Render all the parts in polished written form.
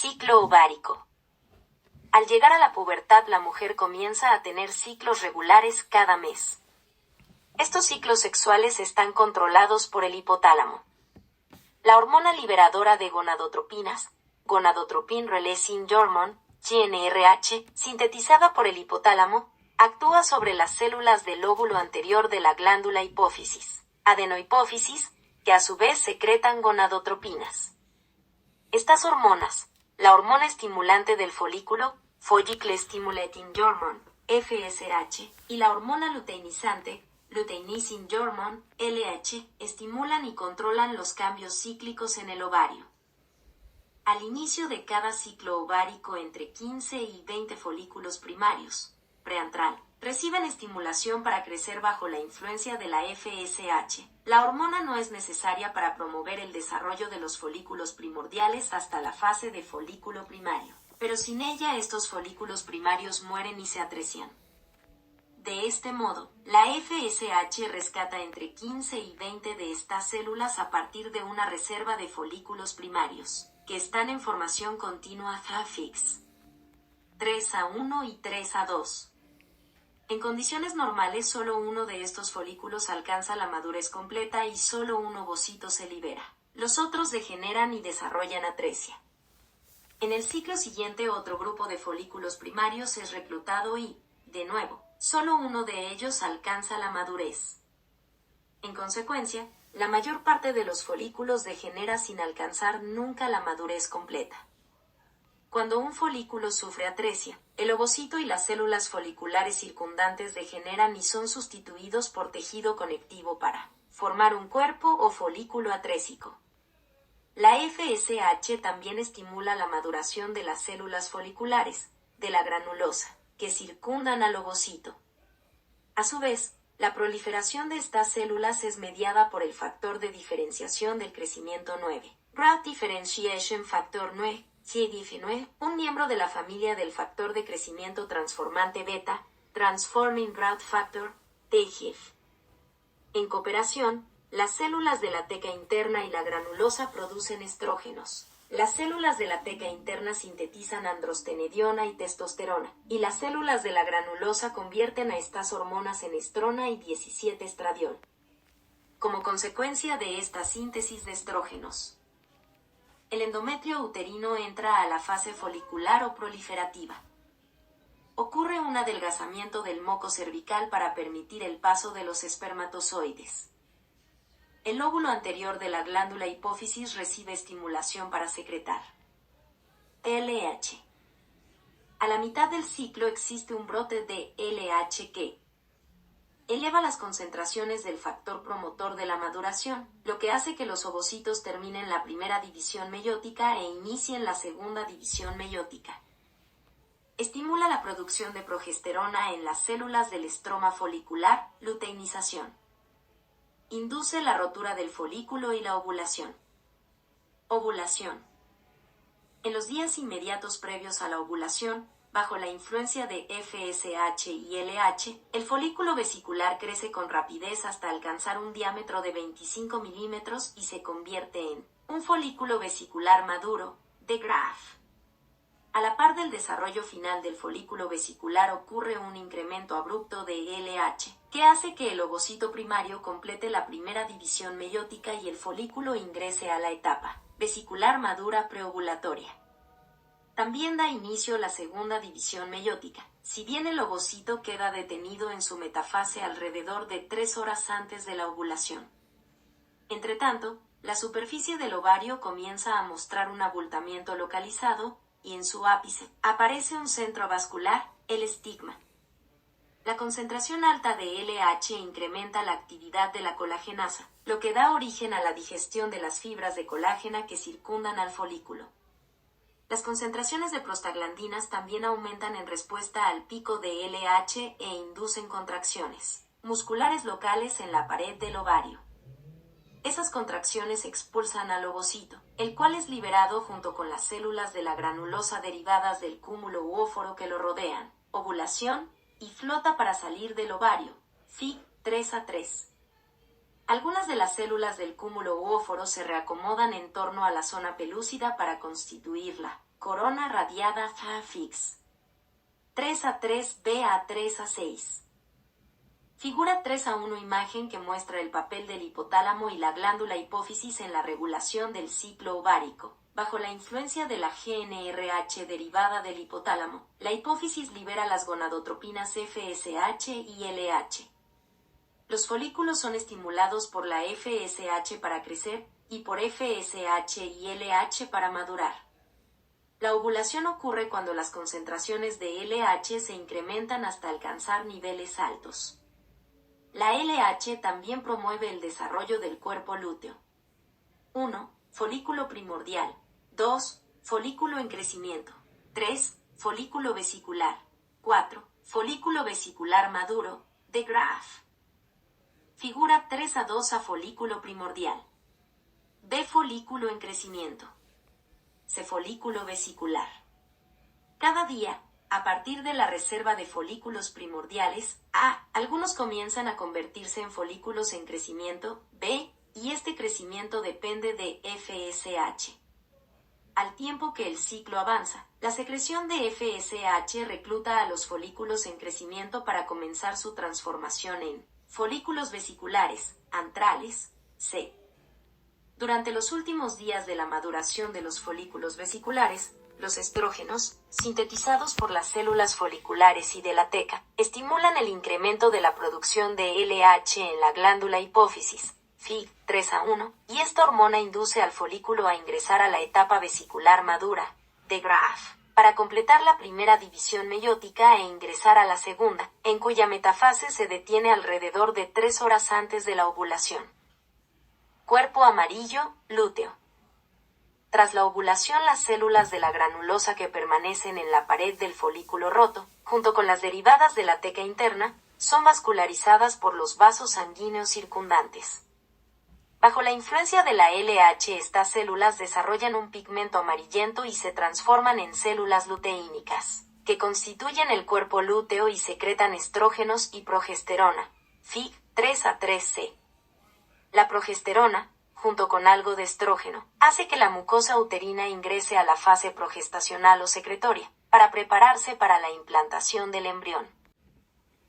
Ciclo ovárico. Al llegar a la pubertad, la mujer comienza a tener ciclos regulares cada mes. Estos ciclos sexuales están controlados por el hipotálamo. La hormona liberadora de gonadotropinas, Gonadotropin Releasing Hormone, GnRH, sintetizada por el hipotálamo, actúa sobre las células del lóbulo anterior de la glándula hipófisis, adenohipófisis, que a su vez secretan gonadotropinas. Estas hormonas, la hormona estimulante del folículo, Follicle Stimulating Hormone, FSH, y la hormona luteinizante, Luteinizing Hormone, LH, estimulan y controlan los cambios cíclicos en el ovario. Al inicio de cada ciclo ovárico, entre 15 y 20 folículos primarios, preantral, reciben estimulación para crecer bajo la influencia de la FSH. La hormona no es necesaria para promover el desarrollo de los folículos primordiales hasta la fase de folículo primario, pero sin ella estos folículos primarios mueren y se atresian. De este modo, la FSH rescata entre 15 y 20 de estas células a partir de una reserva de folículos primarios, que están en formación continua FAFIX 3A1 y 3A2. En condiciones normales, solo uno de estos folículos alcanza la madurez completa y solo un ovocito se libera. Los otros degeneran y desarrollan atresia. En el ciclo siguiente, otro grupo de folículos primarios es reclutado y, de nuevo, solo uno de ellos alcanza la madurez. En consecuencia, la mayor parte de los folículos degenera sin alcanzar nunca la madurez completa. Cuando un folículo sufre atresia, el ovocito y las células foliculares circundantes degeneran y son sustituidos por tejido conectivo para formar un cuerpo o folículo atrésico. La FSH también estimula la maduración de las células foliculares, de la granulosa, que circundan al ovocito. A su vez, la proliferación de estas células es mediada por el factor de diferenciación del crecimiento 9, Growth Differentiation Factor 9, GDF9, un miembro de la familia del factor de crecimiento transformante beta, Transforming Growth Factor, TGF. En cooperación, las células de la teca interna y la granulosa producen estrógenos. Las células de la teca interna sintetizan androstenediona y testosterona, y las células de la granulosa convierten a estas hormonas en estrona y 17-estradiol. Como consecuencia de esta síntesis de estrógenos, el endometrio uterino entra a la fase folicular o proliferativa. Ocurre un adelgazamiento del moco cervical para permitir el paso de los espermatozoides. El lóbulo anterior de la glándula hipófisis recibe estimulación para secretar LH. A la mitad del ciclo existe un brote de LH que eleva las concentraciones del factor promotor de la maduración, lo que hace que los ovocitos terminen la primera división meiótica e inicien la segunda división meiótica. Estimula la producción de progesterona en las células del estroma folicular, luteinización. Induce la rotura del folículo y la ovulación. Ovulación. En los días inmediatos previos a la ovulación, bajo la influencia de FSH y LH, el folículo vesicular crece con rapidez hasta alcanzar un diámetro de 25 milímetros y se convierte en un folículo vesicular maduro, de Graf. A la par del desarrollo final del folículo vesicular ocurre un incremento abrupto de LH, que hace que el ovocito primario complete la primera división meiótica y el folículo ingrese a la etapa vesicular madura preovulatoria. También da inicio la segunda división meiótica, si bien el ovocito queda detenido en su metafase alrededor de 3 horas antes de la ovulación. Entretanto, la superficie del ovario comienza a mostrar un abultamiento localizado, y en su ápice aparece un centro vascular, el estigma. La concentración alta de LH incrementa la actividad de la colagenasa, lo que da origen a la digestión de las fibras de colágena que circundan al folículo. Las concentraciones de prostaglandinas también aumentan en respuesta al pico de LH e inducen contracciones musculares locales en la pared del ovario. Esas contracciones expulsan al ovocito, el cual es liberado junto con las células de la granulosa derivadas del cúmulo u óforo que lo rodean, ovulación, y flota para salir del ovario, FIG 3A3. Algunas de las células del cúmulo u óforo se reacomodan en torno a la zona pelúcida para constituirla corona radiada Fa-Fix. 3A3 BA3A6. Figura 3A1 imagen que muestra el papel del hipotálamo y la glándula hipófisis en la regulación del ciclo ovárico. Bajo la influencia de la GnRH derivada del hipotálamo, la hipófisis libera las gonadotropinas FSH y LH. Los folículos son estimulados por la FSH para crecer y por FSH y LH para madurar. La ovulación ocurre cuando las concentraciones de LH se incrementan hasta alcanzar niveles altos. La LH también promueve el desarrollo del cuerpo lúteo. 1. Folículo primordial. 2. Folículo en crecimiento. 3. Folículo vesicular. 4. Folículo vesicular maduro, de Graf. Figura 3A2 folículo primordial. B. Folículo en crecimiento. C. Folículo vesicular. Cada día, a partir de la reserva de folículos primordiales, A, algunos comienzan a convertirse en folículos en crecimiento, B, y este crecimiento depende de FSH. Al tiempo que el ciclo avanza, la secreción de FSH recluta a los folículos en crecimiento para comenzar su transformación en folículos vesiculares, antrales, C. Durante los últimos días de la maduración de los folículos vesiculares, los estrógenos, sintetizados por las células foliculares y de la teca, estimulan el incremento de la producción de LH en la glándula hipófisis, Fig3A1, y esta hormona induce al folículo a ingresar a la etapa vesicular madura, de Graf, para completar la primera división meiótica e ingresar a la segunda, en cuya metafase se detiene alrededor de 3 horas antes de la ovulación. Cuerpo amarillo, lúteo. Tras la ovulación, las células de la granulosa que permanecen en la pared del folículo roto, junto con las derivadas de la teca interna, son vascularizadas por los vasos sanguíneos circundantes. Bajo la influencia de la LH, estas células desarrollan un pigmento amarillento y se transforman en células luteínicas, que constituyen el cuerpo lúteo y secretan estrógenos y progesterona, Fig3A3C. La progesterona, junto con algo de estrógeno, hace que la mucosa uterina ingrese a la fase progestacional o secretoria, para prepararse para la implantación del embrión.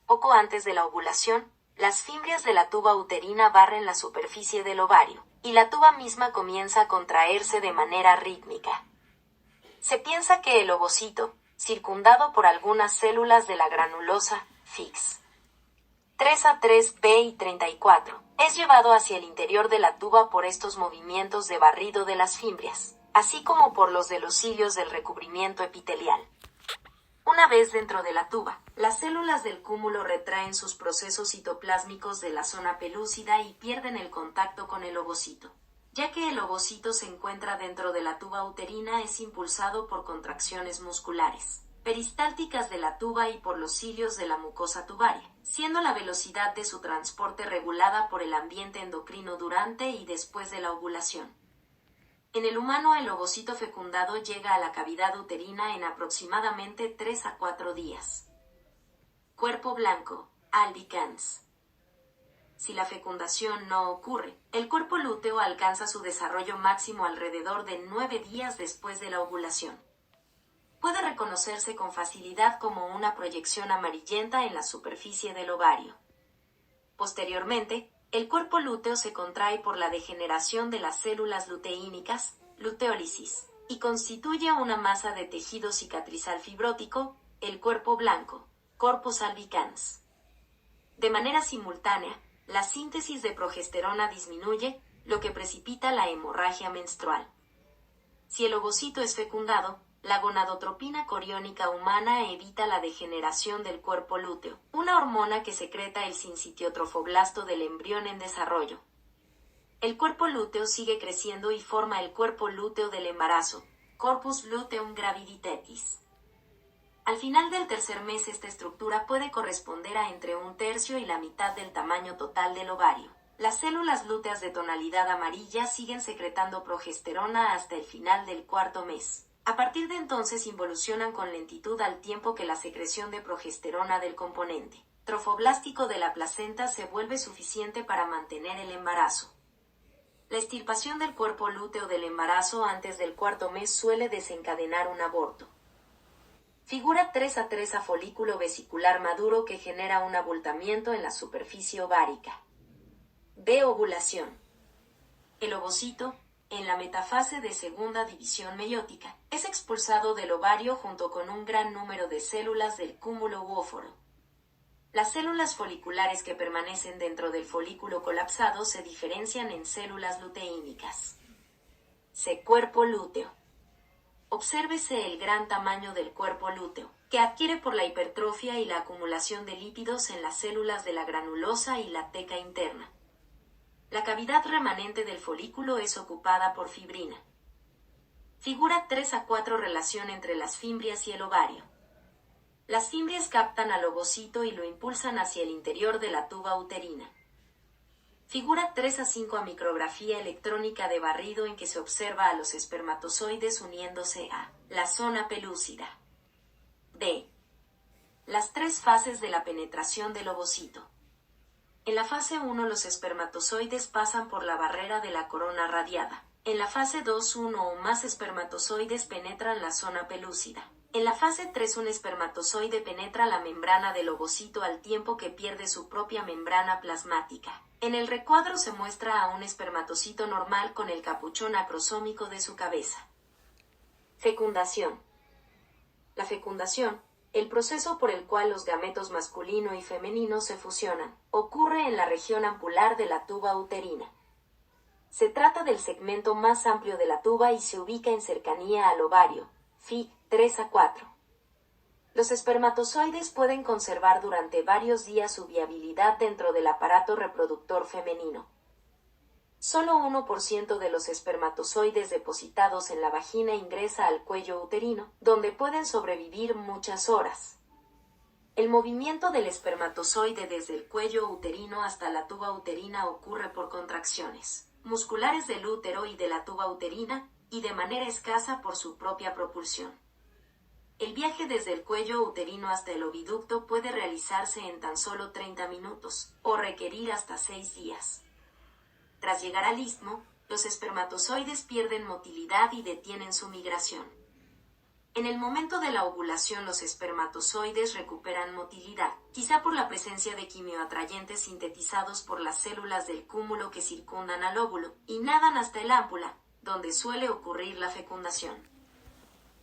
Poco antes de la ovulación, las fimbrias de la tuba uterina barren la superficie del ovario, y la tuba misma comienza a contraerse de manera rítmica. Se piensa que el ovocito, circundado por algunas células de la granulosa, Fix 3A3B y 34, es llevado hacia el interior de la tuba por estos movimientos de barrido de las fimbrias, así como por los de los cilios del recubrimiento epitelial. Una vez dentro de la tuba, las células del cúmulo retraen sus procesos citoplásmicos de la zona pelúcida y pierden el contacto con el ovocito. Ya que el ovocito se encuentra dentro de la tuba uterina, es impulsado por contracciones musculares peristálticas de la tuba y por los cilios de la mucosa tubaria, siendo la velocidad de su transporte regulada por el ambiente endocrino durante y después de la ovulación. En el humano, el ovocito fecundado llega a la cavidad uterina en aproximadamente 3 a 4 días. Cuerpo blanco, albicans. Si la fecundación no ocurre, el cuerpo lúteo alcanza su desarrollo máximo alrededor de 9 días después de la ovulación. Puede reconocerse con facilidad como una proyección amarillenta en la superficie del ovario. Posteriormente, el cuerpo lúteo se contrae por la degeneración de las células luteínicas, luteólisis, y constituye una masa de tejido cicatrizal fibrótico, el cuerpo blanco, corpus albicans. De manera simultánea, la síntesis de progesterona disminuye, lo que precipita la hemorragia menstrual. Si el ovocito es fecundado, la gonadotropina coriónica humana evita la degeneración del cuerpo lúteo, una hormona que secreta el sincitiotrofoblasto del embrión en desarrollo. El cuerpo lúteo sigue creciendo y forma el cuerpo lúteo del embarazo, corpus luteum graviditatis. Al final del tercer mes, esta estructura puede corresponder a entre 1/3 y la mitad del tamaño total del ovario. Las células lúteas de tonalidad amarilla siguen secretando progesterona hasta el final del cuarto mes. A partir de entonces involucionan con lentitud al tiempo que la secreción de progesterona del componente trofoblástico de la placenta se vuelve suficiente para mantener el embarazo. La extirpación del cuerpo lúteo del embarazo antes del cuarto mes suele desencadenar un aborto. Figura 3A folículo vesicular maduro que genera un abultamiento en la superficie ovárica. B. Ovulación. El ovocito, en la metafase de segunda división meiótica, es expulsado del ovario junto con un gran número de células del cúmulo u óforo. Las células foliculares que permanecen dentro del folículo colapsado se diferencian en células luteínicas. C. Cuerpo lúteo. Obsérvese el gran tamaño del cuerpo lúteo, que adquiere por la hipertrofia y la acumulación de lípidos en las células de la granulosa y la teca interna. La cavidad remanente del folículo es ocupada por fibrina. Figura 3A relación entre las fimbrias y el ovario. Las fimbrias captan al ovocito y lo impulsan hacia el interior de la tuba uterina. Figura 3A micrografía electrónica de barrido en que se observa a los espermatozoides uniéndose a la zona pelúcida. D. Las tres fases de la penetración del ovocito. En la fase 1 los espermatozoides pasan por la barrera de la corona radiada. En la fase 2 uno o más espermatozoides penetran la zona pelúcida. En la fase 3 un espermatozoide penetra la membrana del ovocito al tiempo que pierde su propia membrana plasmática. En el recuadro se muestra a un espermatocito normal con el capuchón acrosómico de su cabeza. Fecundación. La fecundación, el proceso por el cual los gametos masculino y femenino se fusionan, ocurre en la región ampular de la tuba uterina. Se trata del segmento más amplio de la tuba y se ubica en cercanía al ovario. Fig. 3A. Los espermatozoides pueden conservar durante varios días su viabilidad dentro del aparato reproductor femenino. Solo 1% de los espermatozoides depositados en la vagina ingresa al cuello uterino, donde pueden sobrevivir muchas horas. El movimiento del espermatozoide desde el cuello uterino hasta la tuba uterina ocurre por contracciones musculares del útero y de la tuba uterina, y de manera escasa por su propia propulsión. El viaje desde el cuello uterino hasta el oviducto puede realizarse en tan solo 30 minutos, o requerir hasta 6 días. Tras llegar al istmo, los espermatozoides pierden motilidad y detienen su migración. En el momento de la ovulación los espermatozoides recuperan motilidad, quizá por la presencia de quimioatrayentes sintetizados por las células del cúmulo que circundan al óvulo, y nadan hasta el ámpula, donde suele ocurrir la fecundación.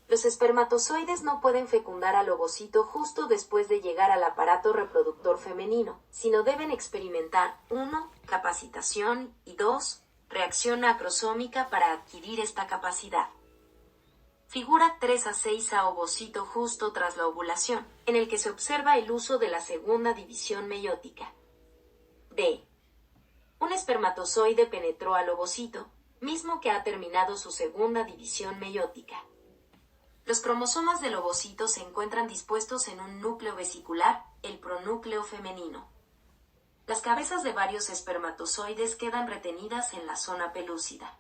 Los espermatozoides no pueden fecundar al ovocito justo después de llegar al aparato reproductor femenino, sino deben experimentar 1. Capacitación y 2. Reacción acrosómica para adquirir esta capacidad. Figura 3A ovocito justo tras la ovulación, en el que se observa el uso de la segunda división meiótica. D. Un espermatozoide penetró al ovocito, mismo que ha terminado su segunda división meiótica. Los cromosomas del ovocito se encuentran dispuestos en un núcleo vesicular, el pronúcleo femenino. Las cabezas de varios espermatozoides quedan retenidas en la zona pelúcida.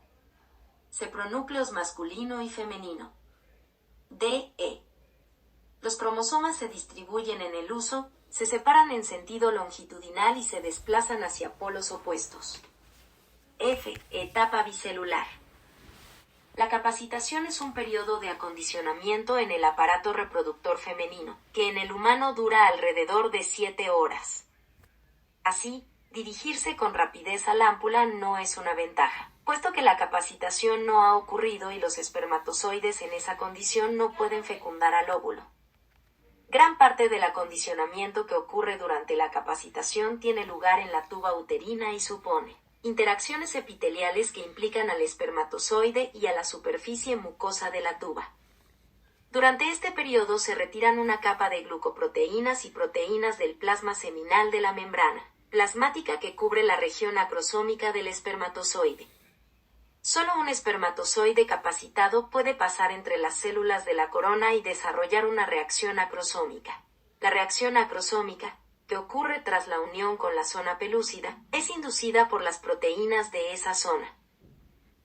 C. Pronúcleos masculino y femenino. D. E. Los cromosomas se distribuyen en el uso, se separan en sentido longitudinal y se desplazan hacia polos opuestos. F. Etapa bicelular. La capacitación es un periodo de acondicionamiento en el aparato reproductor femenino, que en el humano dura alrededor de 7 horas. Así, dirigirse con rapidez al ámpula no es una ventaja, puesto que la capacitación no ha ocurrido y los espermatozoides en esa condición no pueden fecundar al óvulo. Gran parte del acondicionamiento que ocurre durante la capacitación tiene lugar en la tuba uterina y supone interacciones epiteliales que implican al espermatozoide y a la superficie mucosa de la tuba. Durante este periodo se retiran una capa de glucoproteínas y proteínas del plasma seminal de la membrana plasmática que cubre la región acrosómica del espermatozoide. Solo un espermatozoide capacitado puede pasar entre las células de la corona y desarrollar una reacción acrosómica. La reacción acrosómica, que ocurre tras la unión con la zona pelúcida, es inducida por las proteínas de esa zona.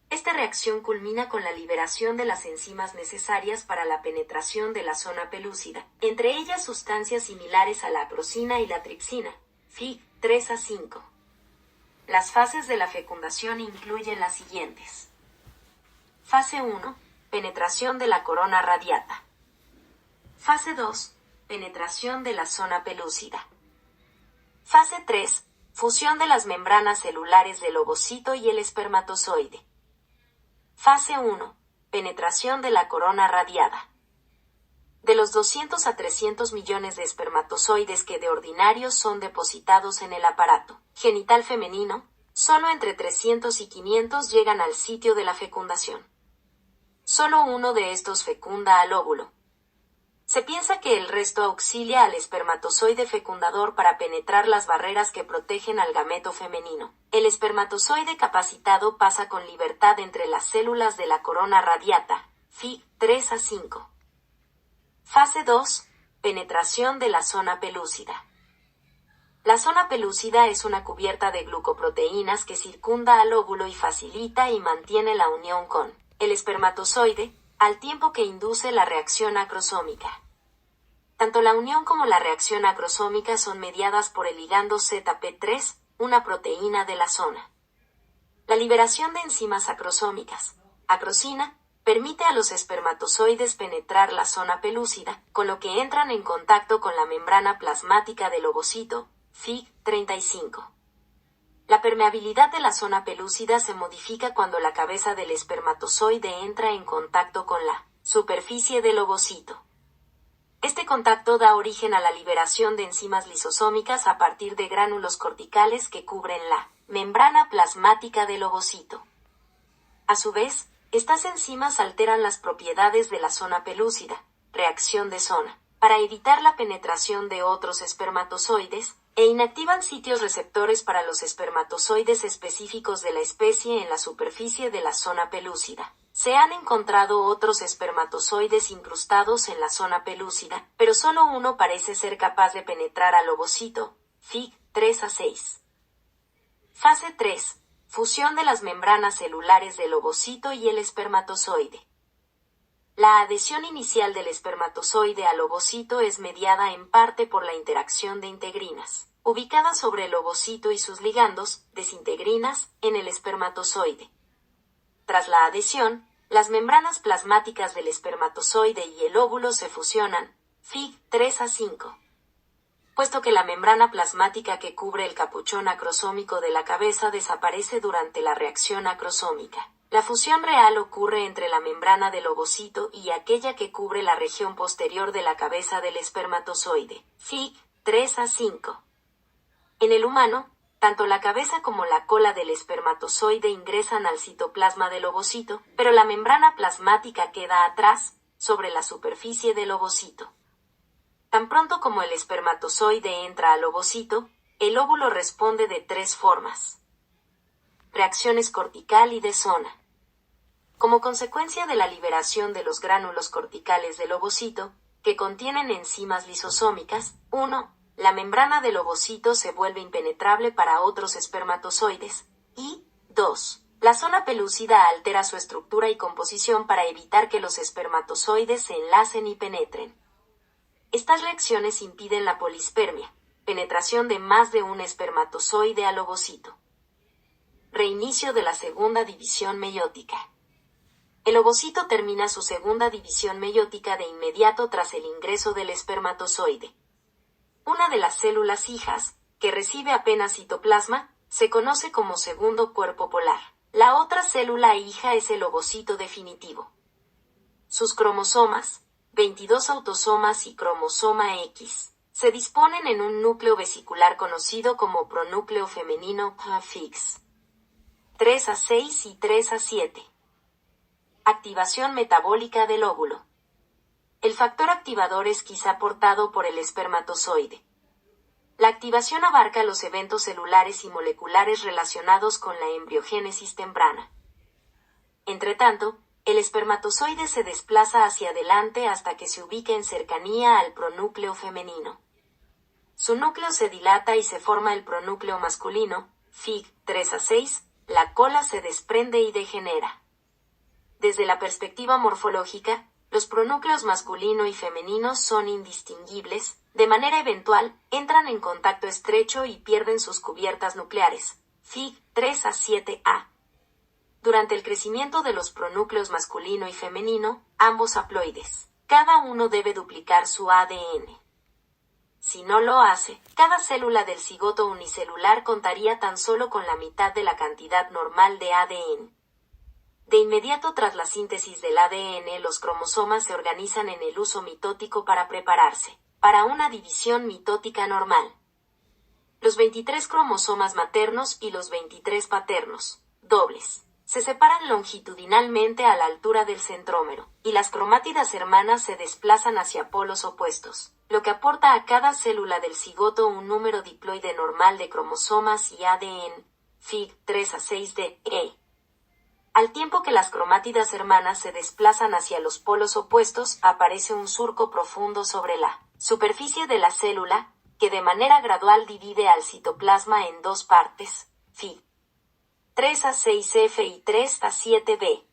Esta reacción culmina con la liberación de las enzimas necesarias para la penetración de la zona pelúcida, entre ellas sustancias similares a la acrosina y la tripsina. Fig. 3A. Las fases de la fecundación incluyen las siguientes. Fase 1. Penetración de la corona radiata. Fase 2. Penetración de la zona pelúcida. Fase 3. Fusión de las membranas celulares del ovocito y el espermatozoide. Fase 1. Penetración de la corona radiada. De los 200 a 300 millones de espermatozoides que de ordinario son depositados en el aparato genital femenino, solo entre 300 y 500 llegan al sitio de la fecundación. Solo uno de estos fecunda al óvulo. Se piensa que el resto auxilia al espermatozoide fecundador para penetrar las barreras que protegen al gameto femenino. El espermatozoide capacitado pasa con libertad entre las células de la corona radiata, Fig. 3 a 5. Fase 2. Penetración de la zona pelúcida. La zona pelúcida es una cubierta de glucoproteínas que circunda al óvulo y facilita y mantiene la unión con el espermatozoide, al tiempo que induce la reacción acrosómica. Tanto la unión como la reacción acrosómica son mediadas por el ligando ZP3, una proteína de la zona. La liberación de enzimas acrosómicas, acrosina, permite a los espermatozoides penetrar la zona pelúcida, con lo que entran en contacto con la membrana plasmática del ovocito, Fig. 35. La permeabilidad de la zona pelúcida se modifica cuando la cabeza del espermatozoide entra en contacto con la superficie del ovocito. Este contacto da origen a la liberación de enzimas lisosómicas a partir de gránulos corticales que cubren la membrana plasmática del ovocito. A su vez, estas enzimas alteran las propiedades de la zona pelúcida, reacción de zona, para evitar la penetración de otros espermatozoides, e inactivan sitios receptores para los espermatozoides específicos de la especie en la superficie de la zona pelúcida. Se han encontrado otros espermatozoides incrustados en la zona pelúcida, pero solo uno parece ser capaz de penetrar al ovocito, Fig. 3 a 6. Fase 3. Fusión de las membranas celulares del ovocito y el espermatozoide. La adhesión inicial del espermatozoide al ovocito es mediada en parte por la interacción de integrinas, ubicadas sobre el ovocito y sus ligandos, desintegrinas, en el espermatozoide. Tras la adhesión, las membranas plasmáticas del espermatozoide y el óvulo se fusionan, Fig. 3 a 5. Puesto que la membrana plasmática que cubre el capuchón acrosómico de la cabeza desaparece durante la reacción acrosómica, la fusión real ocurre entre la membrana del ovocito y aquella que cubre la región posterior de la cabeza del espermatozoide, Fig. 3 a 5. En el humano, tanto la cabeza como la cola del espermatozoide ingresan al citoplasma del ovocito, pero la membrana plasmática queda atrás, sobre la superficie del ovocito. Tan pronto como el espermatozoide entra al ovocito, el óvulo responde de tres formas. Reacciones cortical y de zona. Como consecuencia de la liberación de los gránulos corticales del ovocito, que contienen enzimas lisosómicas, 1. La membrana del ovocito se vuelve impenetrable para otros espermatozoides, y 2. La zona pelúcida altera su estructura y composición para evitar que los espermatozoides se enlacen y penetren. Estas reacciones impiden la polispermia, penetración de más de un espermatozoide al ovocito. Reinicio de la segunda división meiótica. El ovocito termina su segunda división meiótica de inmediato tras el ingreso del espermatozoide. Una de las células hijas, que recibe apenas citoplasma, se conoce como segundo cuerpo polar. La otra célula hija es el ovocito definitivo. Sus cromosomas, 22 autosomas y cromosoma X, se disponen en un núcleo vesicular conocido como pronúcleo femenino Fig. 3 a 6 y 3 a 7. Activación metabólica del óvulo. El factor activador es quizá portado por el espermatozoide. La activación abarca los eventos celulares y moleculares relacionados con la embriogénesis temprana. Entretanto, el espermatozoide se desplaza hacia adelante hasta que se ubica en cercanía al pronúcleo femenino. Su núcleo se dilata y se forma el pronúcleo masculino, Fig. 3 a 6, la cola se desprende y degenera. Desde la perspectiva morfológica, los pronúcleos masculino y femenino son indistinguibles, de manera eventual, entran en contacto estrecho y pierden sus cubiertas nucleares, Fig 3 a 7a. Durante el crecimiento de los pronúcleos masculino y femenino, ambos haploides, cada uno debe duplicar su ADN. Si no lo hace, cada célula del cigoto unicelular contaría tan solo con la mitad de la cantidad normal de ADN. De inmediato tras la síntesis del ADN, los cromosomas se organizan en el uso mitótico para prepararse para una división mitótica normal. Los 23 cromosomas maternos y los 23 paternos, dobles, se separan longitudinalmente a la altura del centrómero, y las cromátidas hermanas se desplazan hacia polos opuestos, lo que aporta a cada célula del cigoto un número diploide normal de cromosomas y ADN, Fig 3 a 6d. Al tiempo que las cromátidas hermanas se desplazan hacia los polos opuestos, aparece un surco profundo sobre la superficie de la célula, que de manera gradual divide al citoplasma en dos partes, Fig 3 a 6f y 3 a 7b.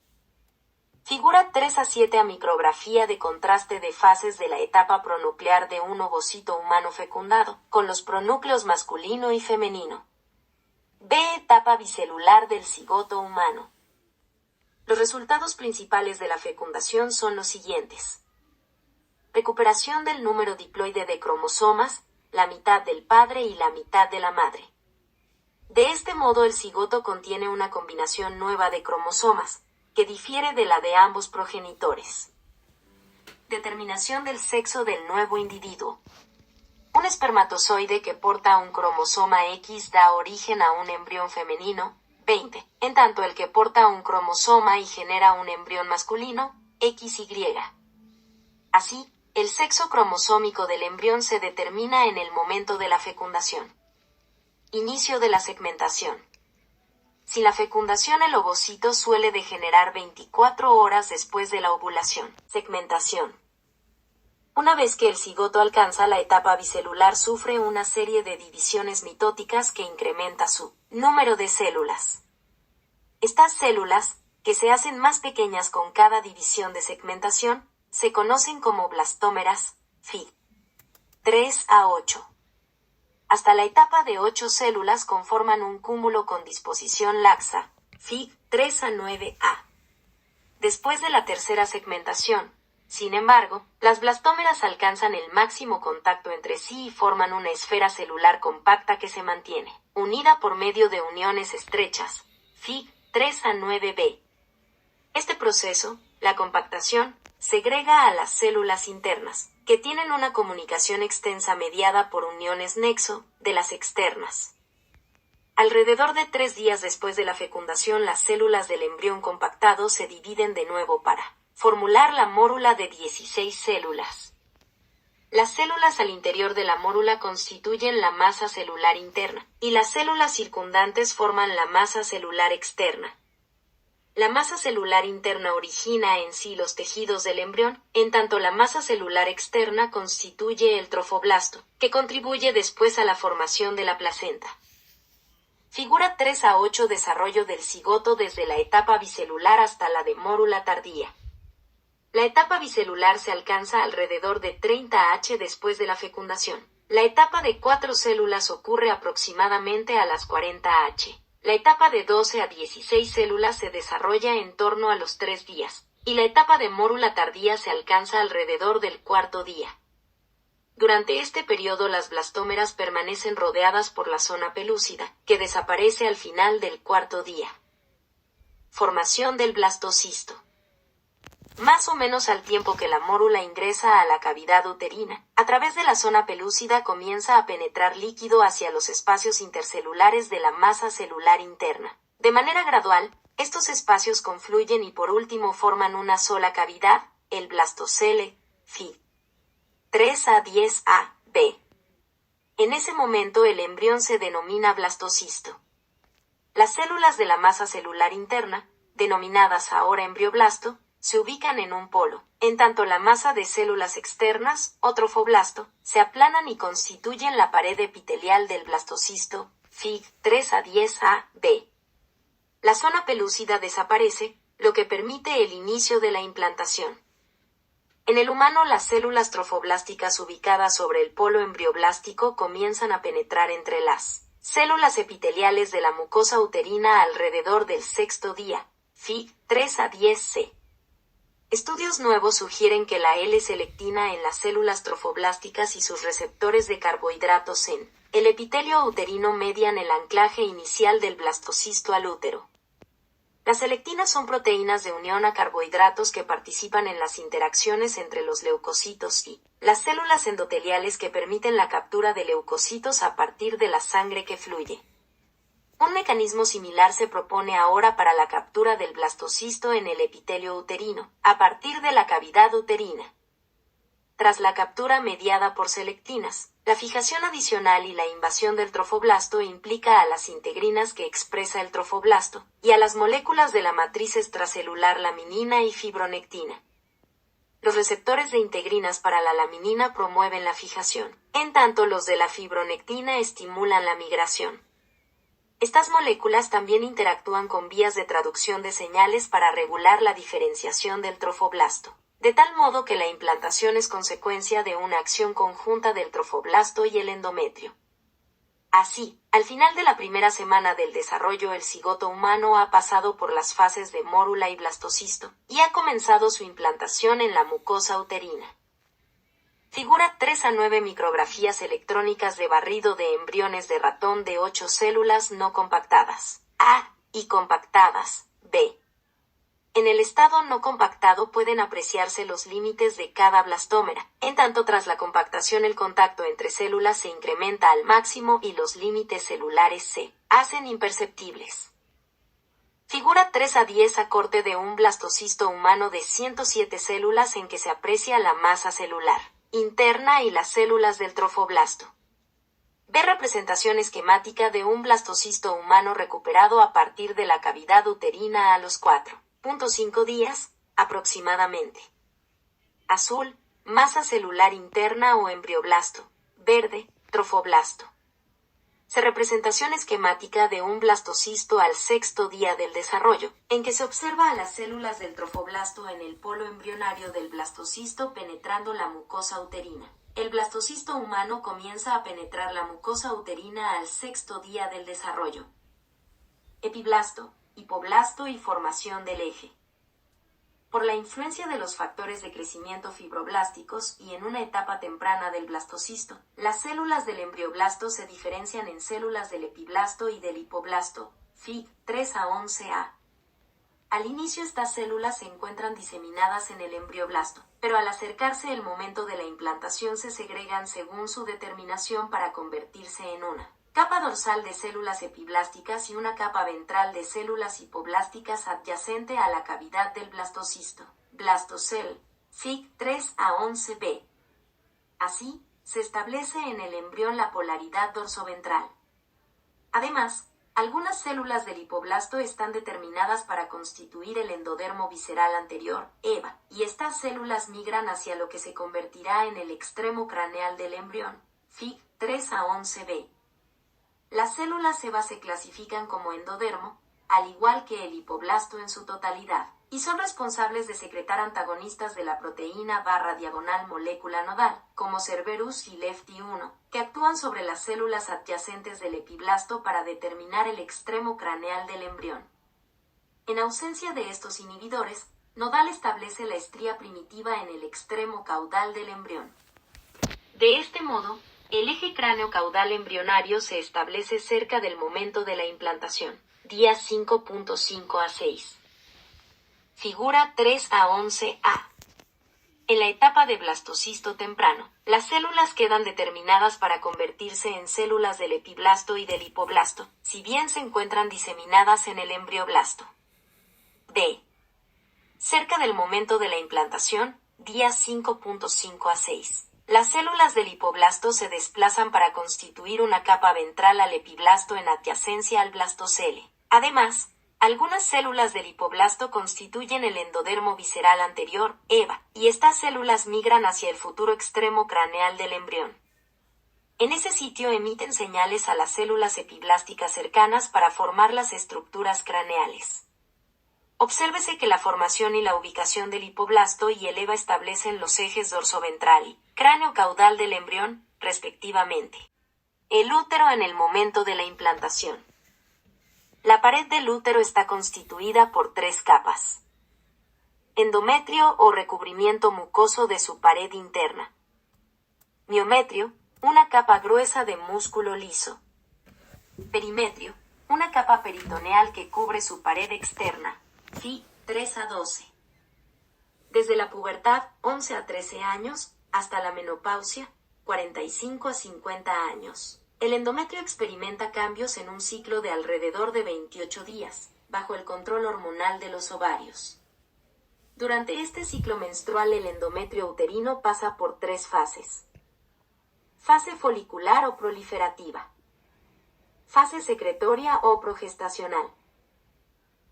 Figura 3 a 7 a micrografía de contraste de fases de la etapa pronuclear de un ovocito humano fecundado, con los pronúcleos masculino y femenino. B. Etapa bicelular del cigoto humano. Los resultados principales de la fecundación son los siguientes. Recuperación del número diploide de cromosomas, la mitad del padre y la mitad de la madre. De este modo el cigoto contiene una combinación nueva de cromosomas, que difiere de la de ambos progenitores. Determinación del sexo del nuevo individuo. Un espermatozoide que porta un cromosoma X da origen a un embrión femenino, 20, en tanto el que porta un cromosoma y genera un embrión masculino, XY. Así, el sexo cromosómico del embrión se determina en el momento de la fecundación. Inicio de la segmentación. Sin la fecundación el ovocito suele degenerar 24 horas después de la ovulación. Segmentación. Una vez que el cigoto alcanza la etapa bicelular sufre una serie de divisiones mitóticas que incrementa su número de células. Estas células, que se hacen más pequeñas con cada división de segmentación, se conocen como blastómeras, Fig 3 a 8. Hasta la etapa de 8 células conforman un cúmulo con disposición laxa, Fig 3 a 9a. Después de la tercera segmentación, sin embargo, las blastómeras alcanzan el máximo contacto entre sí y forman una esfera celular compacta que se mantiene unida por medio de uniones estrechas, Fig 3 a 9b. Este proceso, la compactación, segrega a las células internas, que tienen una comunicación extensa mediada por uniones nexo, de las externas. Alrededor de 3 días después de la fecundación las células del embrión compactado se dividen de nuevo para formular la mórula de 16 células. Las células al interior de la mórula constituyen la masa celular interna, y las células circundantes forman la masa celular externa. La masa celular interna origina en sí los tejidos del embrión, en tanto la masa celular externa constituye el trofoblasto, que contribuye después a la formación de la placenta. Figura 3 a 8 Desarrollo del cigoto desde la etapa bicelular hasta la de mórula tardía. La etapa bicelular se alcanza alrededor de 30h después de la fecundación. La etapa de 4 células ocurre aproximadamente a las 40h. La etapa de 12 a 16 células se desarrolla en torno a los 3 días, y la etapa de mórula tardía se alcanza alrededor del cuarto día. Durante este periodo las blastómeras permanecen rodeadas por la zona pelúcida, que desaparece al final del cuarto día. Formación del blastocisto. Más o menos al tiempo que la mórula ingresa a la cavidad uterina, a través de la zona pelúcida comienza a penetrar líquido hacia los espacios intercelulares de la masa celular interna. De manera gradual, estos espacios confluyen y por último forman una sola cavidad, el blastocele, Fig 3 a 10a, b. En ese momento el embrión se denomina blastocisto. Las células de la masa celular interna, denominadas ahora embrioblasto, se ubican en un polo, en tanto la masa de células externas, o trofoblasto, se aplanan y constituyen la pared epitelial del blastocisto, Fig 3 a 10a, b. La zona pelúcida desaparece, lo que permite el inicio de la implantación. En el humano las células trofoblásticas ubicadas sobre el polo embrioblástico comienzan a penetrar entre las Células epiteliales de la mucosa uterina alrededor del sexto día, Fig. 3 a 10c. Estudios nuevos sugieren que la L-selectina en las células trofoblásticas y sus receptores de carbohidratos en el epitelio uterino median el anclaje inicial del blastocisto al útero. Las selectinas son proteínas de unión a carbohidratos que participan en las interacciones entre los leucocitos y las células endoteliales que permiten la captura de leucocitos a partir de la sangre que fluye. Un mecanismo similar se propone ahora para la captura del blastocisto en el epitelio uterino, a partir de la cavidad uterina. Tras la captura mediada por selectinas, la fijación adicional y la invasión del trofoblasto implica a las integrinas que expresa el trofoblasto, y a las moléculas de la matriz extracelular laminina y fibronectina. Los receptores de integrinas para la laminina promueven la fijación, en tanto los de la fibronectina estimulan la migración. Estas moléculas también interactúan con vías de traducción de señales para regular la diferenciación del trofoblasto, de tal modo que la implantación es consecuencia de una acción conjunta del trofoblasto y el endometrio. Así, al final de la primera semana del desarrollo, el cigoto humano ha pasado por las fases de mórula y blastocisto, y ha comenzado su implantación en la mucosa uterina. Figura 3 a 9 micrografías electrónicas de barrido de embriones de ratón de 8 células no compactadas, A, y compactadas, B. En el estado no compactado pueden apreciarse los límites de cada blastómera, en tanto tras la compactación el contacto entre células se incrementa al máximo y los límites celulares se hacen imperceptibles. Figura 3 a 10 a corte de un blastocisto humano de 107 células en que se aprecia la masa celular interna y las células del trofoblasto. Ve representación esquemática de un blastocisto humano recuperado a partir de la cavidad uterina a los 4.5 días, aproximadamente. Azul, masa celular interna o embrioblasto. Verde, trofoblasto. Representación esquemática de un blastocisto al sexto día del desarrollo, en que se observa a las células del trofoblasto en el polo embrionario del blastocisto penetrando la mucosa uterina. El blastocisto humano comienza a penetrar la mucosa uterina al sexto día del desarrollo. Epiblasto, hipoblasto y formación del eje. Por la influencia de los factores de crecimiento fibroblásticos y en una etapa temprana del blastocisto, las células del embrioblasto se diferencian en células del epiblasto y del hipoblasto, Fig. 3 a 11a. Al inicio estas células se encuentran diseminadas en el embrioblasto, pero al acercarse el momento de la implantación se segregan según su determinación para convertirse en una capa dorsal de células epiblásticas y una capa ventral de células hipoblásticas adyacente a la cavidad del blastocisto. Blastocell, Fig. 3 a 11b. Así, se establece en el embrión la polaridad dorsoventral. Además, algunas células del hipoblasto están determinadas para constituir el endodermo visceral anterior, EVA, y estas células migran hacia lo que se convertirá en el extremo craneal del embrión, Fig. 3 a 11b. Las células EVA se clasifican como endodermo, al igual que el hipoblasto en su totalidad, y son responsables de secretar antagonistas de la proteína / molécula nodal, como Cerberus y Lefty1, que actúan sobre las células adyacentes del epiblasto para determinar el extremo craneal del embrión. En ausencia de estos inhibidores, nodal establece la estría primitiva en el extremo caudal del embrión. De este modo, el eje cráneo-caudal embrionario se establece cerca del momento de la implantación, días 5.5 a 6. Figura 3 a 11a. En la etapa de blastocisto temprano, las células quedan determinadas para convertirse en células del epiblasto y del hipoblasto, si bien se encuentran diseminadas en el embrioblasto. D. Cerca del momento de la implantación, días 5.5 a 6. Las células del hipoblasto se desplazan para constituir una capa ventral al epiblasto en adyacencia al blastocele. Además, algunas células del hipoblasto constituyen el endodermo visceral anterior, EVA, y estas células migran hacia el futuro extremo craneal del embrión. En ese sitio emiten señales a las células epiblásticas cercanas para formar las estructuras craneales. Obsérvese que la formación y la ubicación del hipoblasto y el EVA establecen los ejes dorsoventral y cráneo-caudal del embrión, respectivamente. El útero en el momento de la implantación. La pared del útero está constituida por 3 capas. Endometrio o recubrimiento mucoso de su pared interna. Miometrio, una capa gruesa de músculo liso. Perimetrio, una capa peritoneal que cubre su pared externa. Fi 3 a 12. Desde la pubertad, 11 a 13 años, hasta la menopausia, 45 a 50 años. El endometrio experimenta cambios en un ciclo de alrededor de 28 días, bajo el control hormonal de los ovarios. Durante este ciclo menstrual el endometrio uterino pasa por 3 fases. Fase folicular o proliferativa. Fase secretoria o progestacional.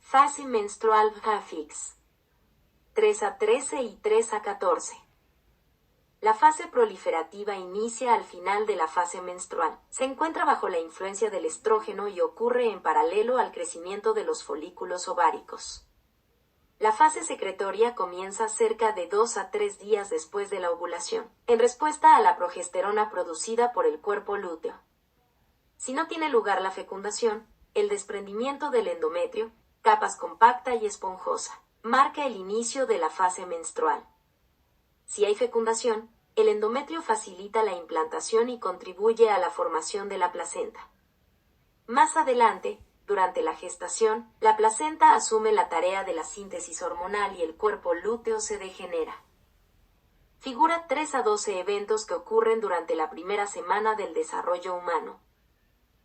Fase menstrual fix. 3 a 13 y 3 a 14. La fase proliferativa inicia al final de la fase menstrual. Se encuentra bajo la influencia del estrógeno y ocurre en paralelo al crecimiento de los folículos ováricos. La fase secretoria comienza cerca de 2 a 3 días después de la ovulación, en respuesta a la progesterona producida por el cuerpo lúteo. Si no tiene lugar la fecundación, el desprendimiento del endometrio, capas compacta y esponjosa, marca el inicio de la fase menstrual. Si hay fecundación, el endometrio facilita la implantación y contribuye a la formación de la placenta. Más adelante, durante la gestación, la placenta asume la tarea de la síntesis hormonal y el cuerpo lúteo se degenera. Figura 3 a 12 eventos que ocurren durante la primera semana del desarrollo humano.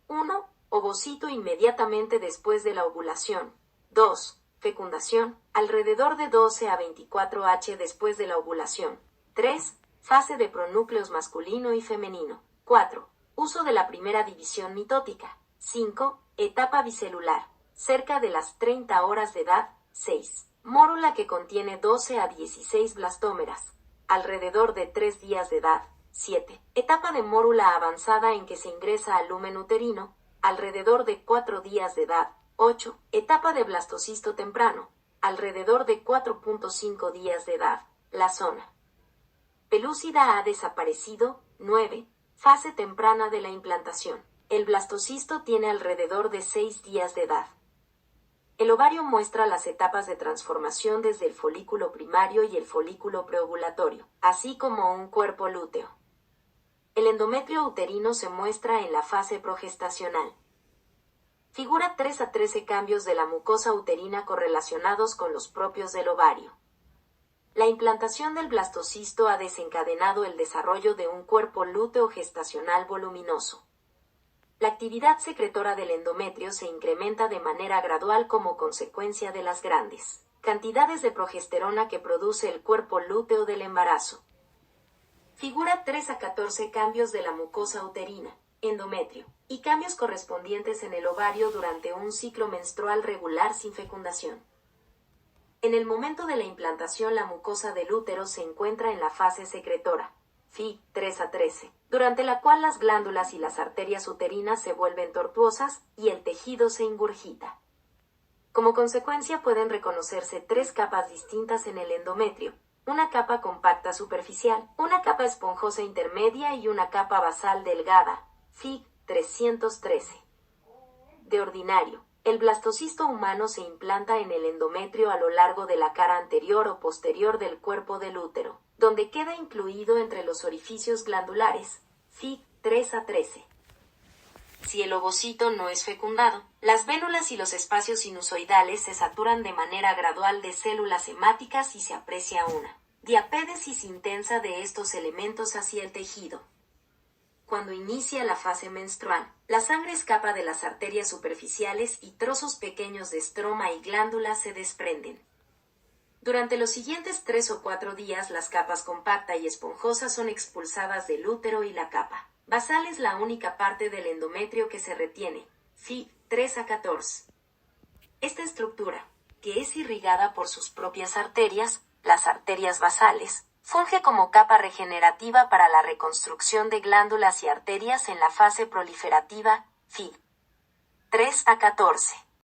1. Ovocito inmediatamente después de la ovulación. 2. Fecundación, alrededor de 12 a 24 h después de la ovulación. 3. Fase de pronúcleos masculino y femenino. 4. Uso de la primera división mitótica. 5. Etapa bicelular, cerca de las 30 horas de edad. 6. Mórula que contiene 12 a 16 blastómeras, alrededor de 3 días de edad. 7. Etapa de mórula avanzada en que se ingresa al lumen uterino, alrededor de 4 días de edad. 8. Etapa de blastocisto temprano, alrededor de 4.5 días de edad. La zona pelúcida ha desaparecido. 9. Fase temprana de la implantación. El blastocisto tiene alrededor de 6 días de edad. El ovario muestra las etapas de transformación desde el folículo primario y el folículo preovulatorio, así como un cuerpo lúteo. El endometrio uterino se muestra en la fase progestacional. Figura 3 a 13 cambios de la mucosa uterina correlacionados con los propios del ovario. La implantación del blastocisto ha desencadenado el desarrollo de un cuerpo lúteo gestacional voluminoso. La actividad secretora del endometrio se incrementa de manera gradual como consecuencia de las grandes cantidades de progesterona que produce el cuerpo lúteo del embarazo. Figura 3 a 14 cambios de la mucosa uterina, endometrio, y cambios correspondientes en el ovario durante un ciclo menstrual regular sin fecundación. En el momento de la implantación la mucosa del útero se encuentra en la fase secretora, Fi 3 a 13, durante la cual las glándulas y las arterias uterinas se vuelven tortuosas y el tejido se ingurgita. Como consecuencia pueden reconocerse 3 capas distintas en el endometrio, una capa compacta superficial, una capa esponjosa intermedia y una capa basal delgada, Fi 313. De ordinario, el blastocisto humano se implanta en el endometrio a lo largo de la cara anterior o posterior del cuerpo del útero, donde queda incluido entre los orificios glandulares, Fi 3 a 13. Si el ovocito no es fecundado, las vénulas y los espacios sinusoidales se saturan de manera gradual de células hemáticas y se aprecia una diapédesis intensa de estos elementos hacia el tejido. Cuando inicia la fase menstrual, la sangre escapa de las arterias superficiales y trozos pequeños de estroma y glándulas se desprenden. Durante los siguientes 3 o 4 días las capas compacta y esponjosa son expulsadas del útero y la capa basal es la única parte del endometrio que se retiene, Fi 3 a 14. Esta estructura, que es irrigada por sus propias arterias, las arterias basales, funge como capa regenerativa para la reconstrucción de glándulas y arterias en la fase proliferativa, Fi 3 a 14.